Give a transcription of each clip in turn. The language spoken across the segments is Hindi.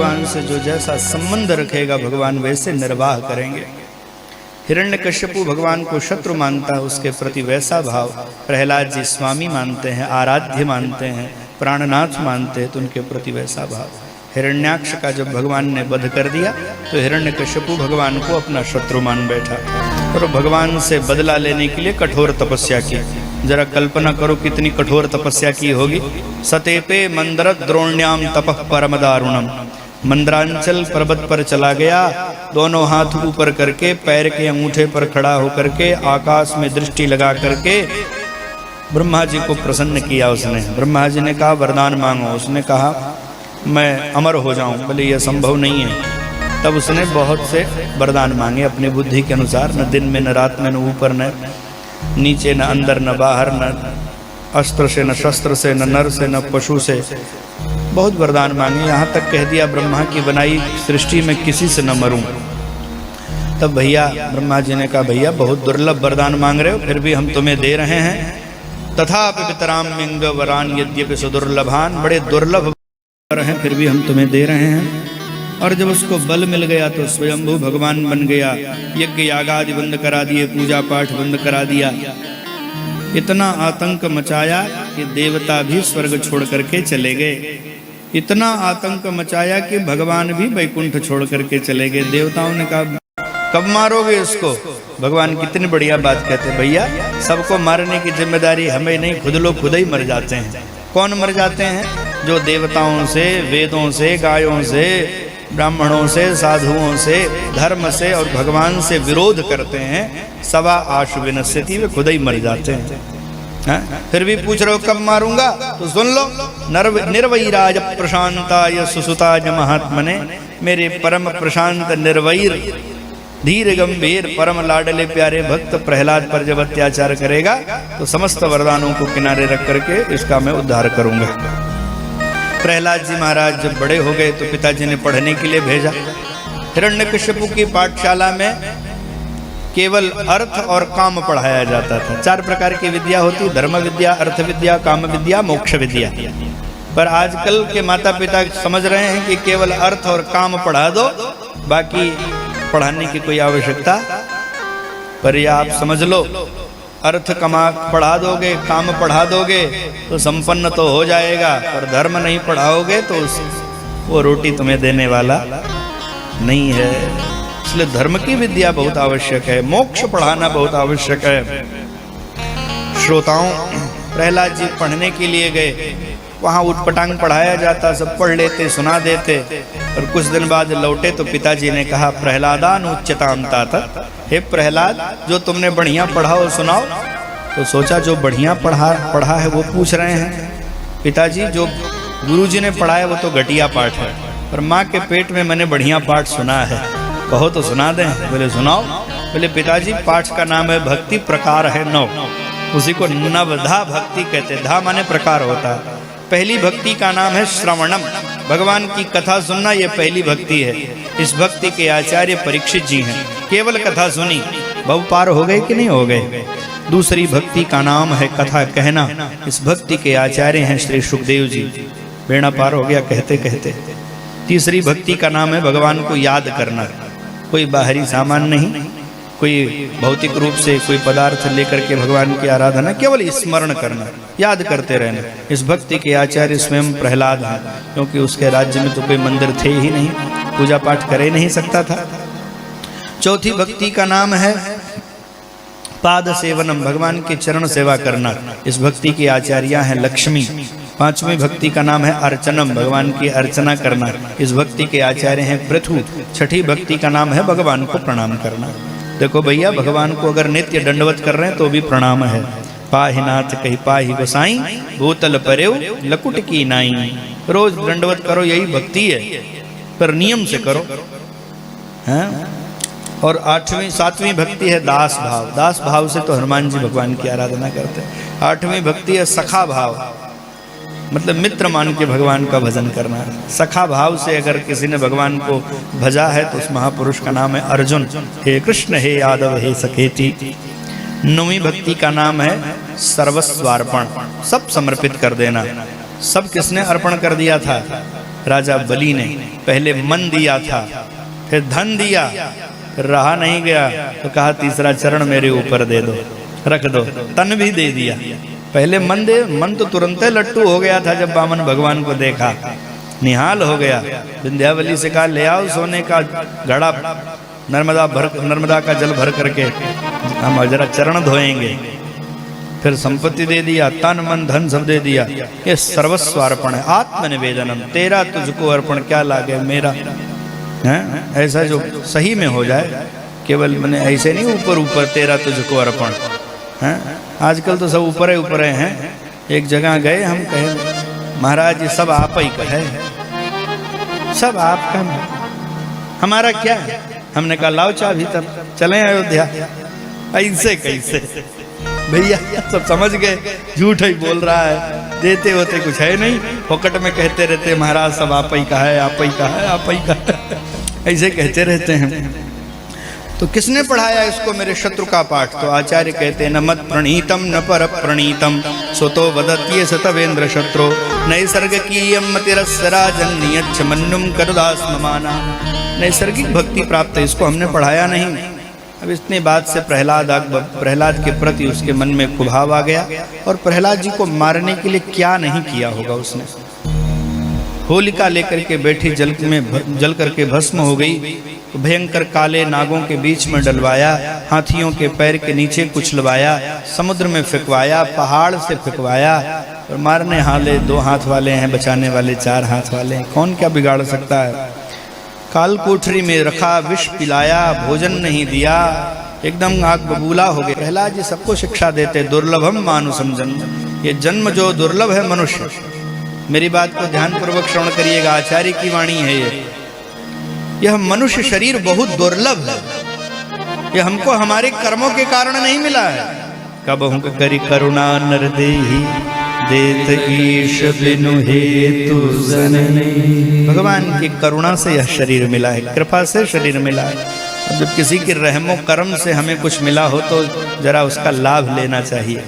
भगवान से जो जैसा संबंध रखेगा भगवान वैसे निर्वाह करेंगे। हिरण्यकश्यपु भगवान को शत्रु मानता है, उसके प्रति वैसा भाव प्रहलाद जी स्वामी मानते हैं, आराध्य मानते हैं, प्राणनाथ मानते हैं, तो उनके प्रति वैसा भाव। हिरण्याक्ष का जब भगवान ने वध कर दिया तो हिरण्यकश्यपु भगवान को अपना शत्रु मान बैठा और भगवान से बदला लेने के लिए कठोर तपस्या की। जरा कल्पना करो कितनी कठोर तपस्या की होगी। सतेपे मंदर द्रोण्याम तपः परम दारुणम। मंदरांचल पर्वत पर चला गया, दोनों हाथ ऊपर करके पैर के अंगूठे पर खड़ा होकर के आकाश में दृष्टि लगा करके ब्रह्मा जी को प्रसन्न किया उसने। ब्रह्मा जी ने कहा वरदान मांगो। उसने कहा मैं अमर हो जाऊं। बोले यह संभव नहीं है। तब उसने बहुत से वरदान मांगे अपनी बुद्धि के अनुसार, न दिन में न रात में, न ऊपर न नीचे, न अंदर न बाहर, न अस्त्र से न शस्त्र से, न नर से न पशु से, बहुत वरदान मांगे। यहाँ तक कह दिया ब्रह्मा की बनाई सृष्टि में किसी से न मरूं। तब भैया ब्रह्मा जी ने कहा भैया बहुत दुर्लभ वरदान मांग रहे हो, फिर भी हम तुम्हें दे रहे हैं। तथापि पितराम मिंग वरान यद्यपि सुदुर्लभान, बड़े दुर्लभ हैं फिर भी हम तुम्हें दे रहे हैं। और जब उसको बल मिल गया तो स्वयंभू भगवान बन गया। यज्ञ यागादि बंद करा दिए, पूजा पाठ बंद करा दिया। इतना आतंक मचाया कि देवता भी स्वर्ग छोड़ करके चले गए। इतना आतंक मचाया कि भगवान भी वैकुंठ छोड़ करके चले गए। देवताओं ने कहा कब मारोगे इसको? भगवान कितनी बढ़िया बात कहते, भैया सबको मारने की जिम्मेदारी हमें नहीं, खुद लोग खुद ही मर जाते हैं। कौन मर जाते हैं? जो देवताओं से, वेदों से, गायों से, ब्राह्मणों से, साधुओं से, धर्म से और भगवान से विरोध करते हैं। सवा आशु विनश्यति, वे खुद ही मर जाते हैं। फिर भी पूछ रहे हो कब मारूंगा? तो सुन लो। निर्वैराज प्रशांताय सुसुताज महात्मने, मेरे परम प्रशांत निर्वैर धीर गंभीर परम लाडले प्यारे भक्त प्रहलाद पर जब अत्याचार करेगा तो समस्त वरदानों को किनारे रख करके इसका मैं उद्धार करूंगा। प्रहलाद जी महाराज जब बड़े हो गए तो पिताजी ने पढ़ने के लिए भेजा। हिरण्यकश्यपु की पाठशाला में केवल अर्थ और काम पढ़ाया जाता था। 4 प्रकार की विद्या होती, धर्म विद्या, अर्थ विद्या, काम विद्या, मोक्ष विद्या। पर आजकल के माता पिता समझ रहे हैं कि केवल अर्थ और काम पढ़ा दो, बाकी पढ़ाने की कोई आवश्यकता। पर यह आप समझ लो, अर्थ कमा पढ़ा दोगे, काम पढ़ा दोगे तो संपन्न तो हो जाएगा, पर धर्म नहीं पढ़ाओगे तो वो रोटी तुम्हें देने वाला नहीं है। इसलिए धर्म की विद्या बहुत आवश्यक है, मोक्ष पढ़ाना बहुत आवश्यक है। श्रोताओं, प्रहलाद जी पढ़ने के लिए गए, वहाँ उटपटांग पढ़ाया जाता, सब पढ़ लेते, सुना देते। और कुछ दिन बाद लौटे तो पिताजी ने कहा प्रहलादान उच्चताम तात, हे प्रहलाद जो तुमने बढ़िया पढ़ाओ सुनाओ। तो सोचा जो बढ़िया पढ़ा है वो पूछ रहे हैं। पिताजी जो गुरुजी ने पढ़ाया वो तो घटिया पाठ है, पर माँ के पेट में मैंने बढ़िया पाठ सुना है, कहो तो सुना दें। बोले सुनाओ। बोले पिताजी पाठ का नाम है भक्ति, प्रकार है 9, उसी को नवधा भक्ति कहते। धा माने प्रकार होता है। पहली भक्ति का नाम है श्रवणम, भगवान की कथा सुनना, ये पहली भक्ति है। इस भक्ति के आचार्य परीक्षित जी हैं। केवल कथा सुनी, भव पार हो गए कि नहीं हो गए। दूसरी भक्ति का नाम है कथा कहना, इस भक्ति के आचार्य हैं श्री सुखदेव जी, बेड़ा पार हो गया कहते कहते। तीसरी भक्ति का नाम है भगवान को याद करना, कोई बाहरी सामान नहीं, कोई भौतिक रूप से कोई पदार्थ लेकर के भगवान की आराधना, केवल स्मरण करना, याद करते रहना। इस भक्ति के आचार्य स्वयं प्रहलाद हैं, क्योंकि उसके राज्य में तो कोई मंदिर थे ही नहीं, पूजा पाठ कर ही नहीं सकता था। चौथी भक्ति का नाम है पाद सेवनम, भगवान की चरण सेवा करना, इस भक्ति की आचार्य हैं लक्ष्मी। पांचवी भक्ति का नाम है अर्चनम, भगवान की अर्चना करना, इस भक्ति के आचार्य हैं पृथु। छठी भक्ति का नाम है भगवान को प्रणाम करना। देखो भैया, भगवान को अगर नित्य दंडवत कर रहे हैं तो भी प्रणाम है। पाहि नाथ कही पाहि गोसाई, भूतल परेव लकुट की नाई। रोज दंडवत करो, यही भक्ति है, पर नियम से करो। हैं? और 7वीं भक्ति है दास भाव। दास भाव से तो हनुमान जी भगवान की आराधना करते हैं। 8वीं भक्ति है सखा भाव, मतलब मित्र मान के भगवान का भजन करना। सखा भाव से अगर किसी ने भगवान को भजा है तो उस महापुरुष का नाम है अर्जुन। हे कृष्ण हे यादव हे सखेती। 9वीं भक्ति का नाम है सर्वस्वार्पण, सब समर्पित कर देना। सब किसने अर्पण कर दिया था? राजा बलि ने पहले मन दिया था, फिर धन दिया, फिर रहा नहीं गया तो कहा तीसरा चरण मेरे ऊपर दे दो, रख दो। तन भी दे दिया। पहले मन दे, मन तो तुरंत लट्टू हो गया था जब वामन भगवान को देखा, निहाल हो गया। विंध्यावली से कहा ले आओ सोने का घड़ा, नर्मदा का जल भर करके हम जरा चरण धोएंगे। फिर संपत्ति दे दिया, तन मन धन सब दे दिया। ये सर्वस्व अर्पण है, आत्मनिवेदनम, तेरा तुझको अर्पण, क्या लागे मेरा है। ऐसा जो सही में हो जाए, केवल मैंने ऐसे नहीं ऊपर ऊपर तेरा तुझको अर्पण है। आजकल तो सब ऊपर ही हैं। एक जगह गए, हम कहे महाराज ये सब आप ही का है, सब आपका, हमारा क्या है। हमने कहा लाओ चाबी तब चलें अयोध्या। ऐसे कैसे भैया, सब समझ गए झूठ ही बोल रहा है, देते होते कुछ है नहीं, फोकट में कहते रहते महाराज सब आप ही का है, आप ही का है, आप ही का है, ऐसे कहते रहते हैं। तो किसने पढ़ाया इसको मेरे शत्रु का पाठ? तो आचार्य कहते हैं न मत प्रणीतम न पर प्रणीतम सोतो वदत्ये सतवेंद्र शत्रु नैसर्गिकीयम मतिरस्सराजन नियच्छ मन्नुम करुदास्ममाना। नैसर्गिक भक्ति प्राप्त है, इसको हमने पढ़ाया नहीं। अब इतनी बात से प्रहलाद के प्रति उसके मन में कुभाव आ गया, और प्रहलाद जी को मारने के लिए क्या नहीं किया होगा उसने। होलिका लेकर के बैठी जल करके भस्म हो गई, तो भयंकर काले नागों के बीच में डलवाया, हाथियों के पैर के नीचे कुचलवाया, समुद्र में फेंकवाया, पहाड़ से फेंकवाया। और मारने हाले 2 हाथ वाले हैं, बचाने वाले 4 हाथ वाले हैं, कौन क्या बिगाड़ सकता है। काल कोठरी में रखा, विष पिलाया, भोजन नहीं दिया, एकदम आग बबूला हो गए। प्रहलाद जी सबको शिक्षा देते दुर्लभम मानुषम जन्म, ये जन्म जो दुर्लभ है मनुष्य। मेरी बात को ध्यानपूर्वक श्रवण करिएगा, आचार्य की वाणी है ये। यह मनुष्य शरीर बहुत दुर्लभ है, यह हमको हमारे कर्मों के कारण नहीं मिला है। कब हम करी करुणा नर देहि देत ईश बिनु हेतु जननी। भगवान की करुणा से यह शरीर मिला है, कृपा से शरीर मिला है। अब जब किसी के रहमो कर्म से हमें कुछ मिला हो तो जरा उसका लाभ लेना चाहिए।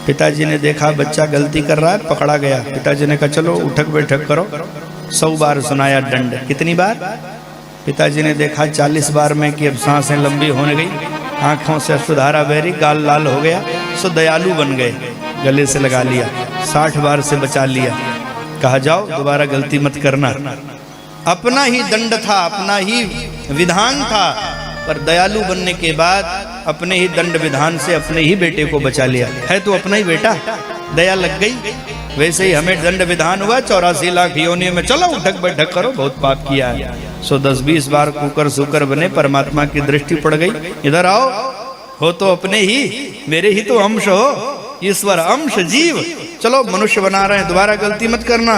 पिताजी ने देखा बच्चा गलती कर रहा है, पकड़ा गया। पिताजी ने कहा चलो उठक बैठक करो। 100 बार सुनाया दंड। कितनी बार? पिताजी ने देखा 40 बार में कि अब सांसें लंबी होने गई, आंखों से अश्रुधारा बह रही, गाल लाल हो गया, सो दयालु बन गए, गले से लगा लिया। 60 बार से बचा लिया। कहा जाओ दोबारा गलती मत करना। अपना ही दंड था, अपना ही विधान था, पर दयालु बनने के बाद अपने ही दंड विधान से अपने ही बेटे को बचा लिया। है तो अपना ही बेटा, दया लग गई। वैसे ही हमें दंड विधान हुआ 84 लाख योनियों में, चलो उठक बैठक करो, बहुत पाप किया है। सो 10-20 बार कुकर सुकर बने, परमात्मा की दृष्टि पड़ गई, इधर आओ, हो तो अपने ही, मेरे ही तो अंश हो, ईश्वर अंश जीव, चलो मनुष्य बना रहे हैं, दोबारा गलती मत करना।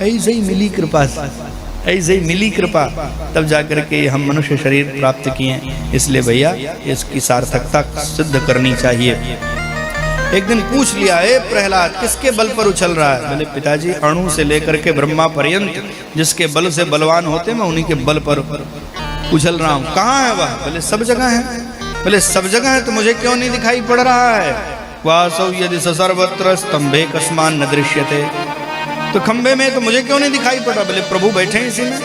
ऐसे ही मिली कृपा, ऐसे ही मिली कृपा, तब जाकर के हम मनुष्य शरीर प्राप्त किए। इसलिए भैया इसकी सार्थकता सिद्ध करनी चाहिए। एक दिन पूछ लिया, ए प्रहलाद किसके बल पर उछल रहा है? बोले पिताजी अणु से लेकर के ब्रह्मा पर्यंत जिसके बल से बलवान होते मैं उन्हीं के बल पर उछल रहा हूँ। कहाँ है वह? बोले सब जगह है। बोले सब जगह है तो मुझे क्यों नहीं दिखाई पड़ रहा है? वासौ यदि सर्वत्र स्तंभे कस्मान न दृश्यते, तो खंबे में तो मुझे क्यों नहीं दिखाई पड़ा? बोले प्रभु बैठे हैं इसी में।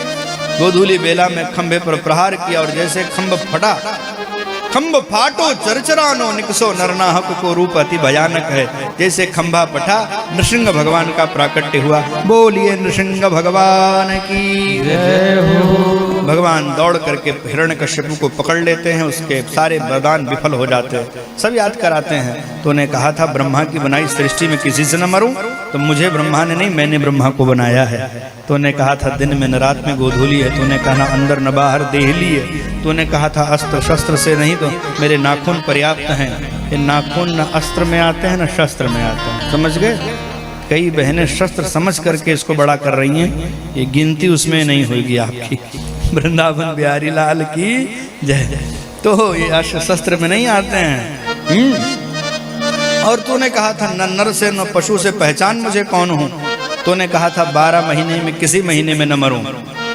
गोधूली बेला में खंबे पर प्रहार किया और जैसे खंब फटा, खंब फाटो चरचरानो निकसो नरनाहक को रूप अति भयानक है। जैसे खंभा फटा, नृसिंह भगवान का प्राकट्य हुआ। बोलिए नृसिंह भगवान की जय हो। भगवान दौड़ करके हिरण्यकश्यप को पकड़ लेते हैं, उसके सारे वरदान विफल हो जाते हैं। सब याद कराते हैं। तो उन्हें कहा था ब्रह्मा की बनाई सृष्टि में किसी से न मरूं, तो मुझे ब्रह्मा ने नहीं, मैंने ब्रह्मा को बनाया है। तो उन्हें कहा था दिन में न रात में गोधूली है, तो उन्हें कहा अंदर न बाहर देहली है। तो उन्हें कहा था अस्त्र शस्त्र से नहीं, तो मेरे नाखून पर्याप्त हैं। ये नाखून न अस्त्र में आते हैं न शस्त्र में आते हैं, समझ गए? कई बहनें शस्त्र समझ करके इसको बड़ा कर रही हैं, ये गिनती उसमें नहीं होगी आपकी। वृंदावन बिहारी लाल की जय। तो ये अस्त्र शस्त्र में नहीं आते हैं। और तूने कहा था न नर से न पशु से पहचान मुझे कौन हूँ। तूने कहा था 12 महीने में किसी महीने में न मरूं,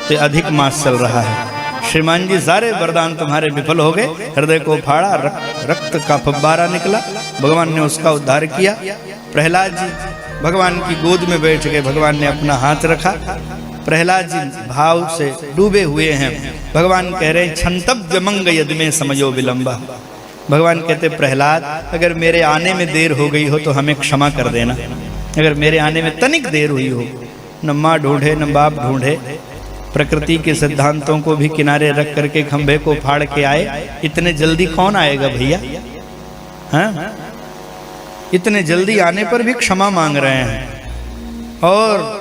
तो अधिक मास चल रहा है। श्रीमान जी सारे वरदान तुम्हारे विफल हो गए। हृदय को फाड़ा, रक्त का फव्वारा निकला, भगवान ने उसका उद्धार किया। प्रहलाद जी भगवान की गोद में बैठ गए। भगवान ने अपना हाथ रखा। प्रहलाद जी भाव से डूबे हुए हैं। भगवान कह रहे हैं क्षंतव्यमंग यदि में समझो विलंबा। भगवान कहते प्रहलाद अगर मेरे आने में देर हो गई हो तो हमें क्षमा कर देना। अगर मेरे आने में तनिक देर हुई हो, न माँ ढूंढे न बाप ढूंढे, प्रकृति के सिद्धांतों को भी किनारे रख करके खंभे को फाड़ के आए, इतने जल्दी कौन आएगा भैया? हाँ, इतने जल्दी आने पर भी क्षमा मांग रहे हैं। और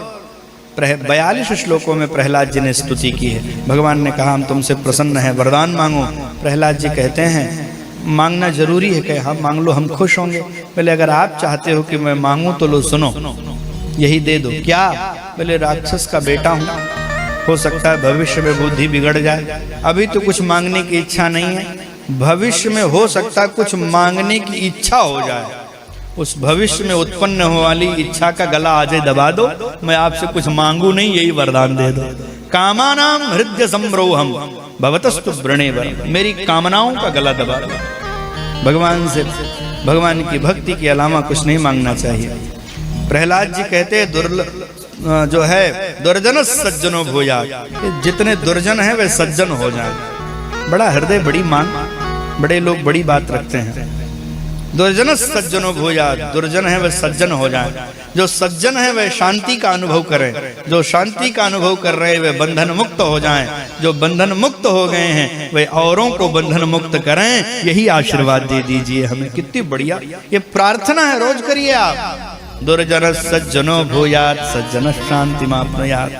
42 श्लोकों में प्रहलाद जी ने स्तुति की है। भगवान ने कहा हम तुमसे प्रसन्न हैं, वरदान मांगो। प्रहलाद जी कहते हैं मांगना जरूरी है, कहे हाँ मांग लो, हम खुश होंगे। बोले अगर आप चाहते हो कि मैं मांगूं तो लो, सुनो यही दे दो। क्या? बोले राक्षस का बेटा हूं, हो सकता है भविष्य में बुद्धि बिगड़ जाए। अभी तो कुछ मांगने की इच्छा नहीं है, भविष्य में हो सकता है कुछ मांगने की इच्छा हो जाए। उस भविष्य में उत्पन्न होने वाली इच्छा का गला आज दबा दो, मैं आपसे कुछ मांगू नहीं, यही वरदान दे दो। कामानाम हृदय संरोहम भवतस्तु वृणेवर, मेरी कामनाओं का गला दबा दो। भगवान से, भगवान की भक्ति के अलावा कुछ नहीं मांगना चाहिए। प्रहलाद जी कहते हैं जो है दुर्जन सज्जनों भूया, जितने दुर्जन हैं वे सज्जन हो जाएं। बड़ा हृदय, बड़ी मांग, बड़े लोग बड़ी बात रखते हैं। दुर्जन सज्जनों भूया, दुर्जन है वह सज्जन हो जाए। जो सज्जन है वह शांति का अनुभव करें, जो शांति का अनुभव कर रहे हैं वे बंधन मुक्त हो जाएं, जो बंधन मुक्त हो गए हैं वे औरों को बंधन मुक्त करें। यही आशीर्वाद दे दीजिए हमें। कितनी बढ़िया ये प्रार्थना है, रोज करिए आप। दुर्जन सज्जनो भूयात् सज्जन शांति माप्नुयात्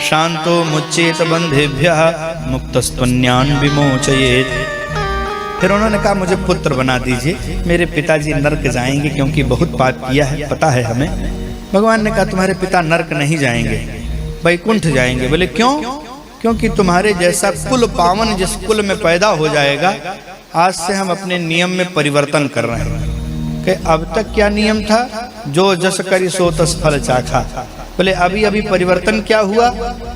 शांतो मुच्चेत बंधेभ्यः मुक्तस्त्वन्यान् विमोचयेत्। फिर उन्होंने कहा मुझे पुत्र बना दीजिए, मेरे पिताजी नरक जाएंगे क्योंकि बहुत पाप किया है, पता है हमें। भगवान ने कहा तुम्हारे पिता नरक नहीं जाएंगे, वैकुंठ जाएंगे। बोले क्यों? क्योंकि तुम्हारे जैसा कुल पावन जिस कुल में पैदा हो जाएगा, आज से हम अपने नियम में परिवर्तन कर रहे हैं। कि अब तक क्या नियम था? जो जस करी सो तस फल चाखा। बोले अभी अभी परिवर्तन क्या हुआ?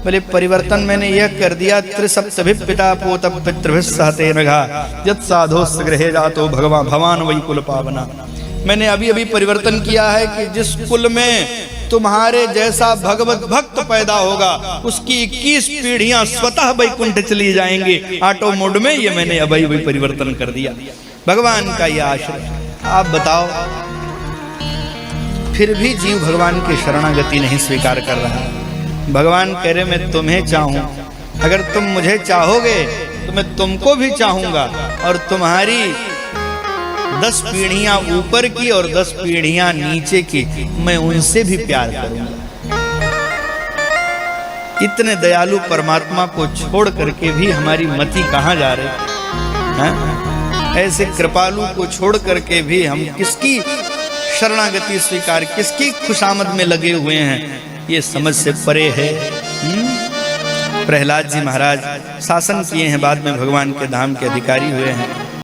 बोले परिवर्तन मैंने यह कर दिया, त्रिसप्तभि पिता पोत पितृभिः सहते नघा यत् साधोस् गृहे जातो भगवान भवान वही कुल पावना। मैंने अभी अभी परिवर्तन किया है कि जिस कुल में तुम्हारे जैसा भगवत भक्त पैदा होगा उसकी 21 पीढ़ियां स्वतः वैकुंठ चली जाएंगी ऑटो मोड में। ये मैंने अभी अभी परिवर्तन कर दिया। भगवान का यह आश्रय। आप बताओ, फिर भी जीव भगवान की शरणागति नहीं स्वीकार कर रहा। भगवान कह रहे मैं तुम्हें चाहूं, अगर तुम मुझे चाहोगे तो मैं तुमको भी चाहूंगा और तुम्हारी 10 पीढ़ियां ऊपर की और 10 पीढ़ियां नीचे की मैं उनसे भी प्यार करूंगा। इतने दयालु परमात्मा को छोड़ करके भी हमारी मति कहां जा रही है? ऐसे कृपालु को छोड़ करके भी हम किसकी शरणागति स्वीकार, किसकी खुशामद में लगे हुए हैं, ये समझ से परे है। प्रहलाद जी महाराज शासन किए हैं, बाद में भगवान के धाम के अधिकारी हुए हैं।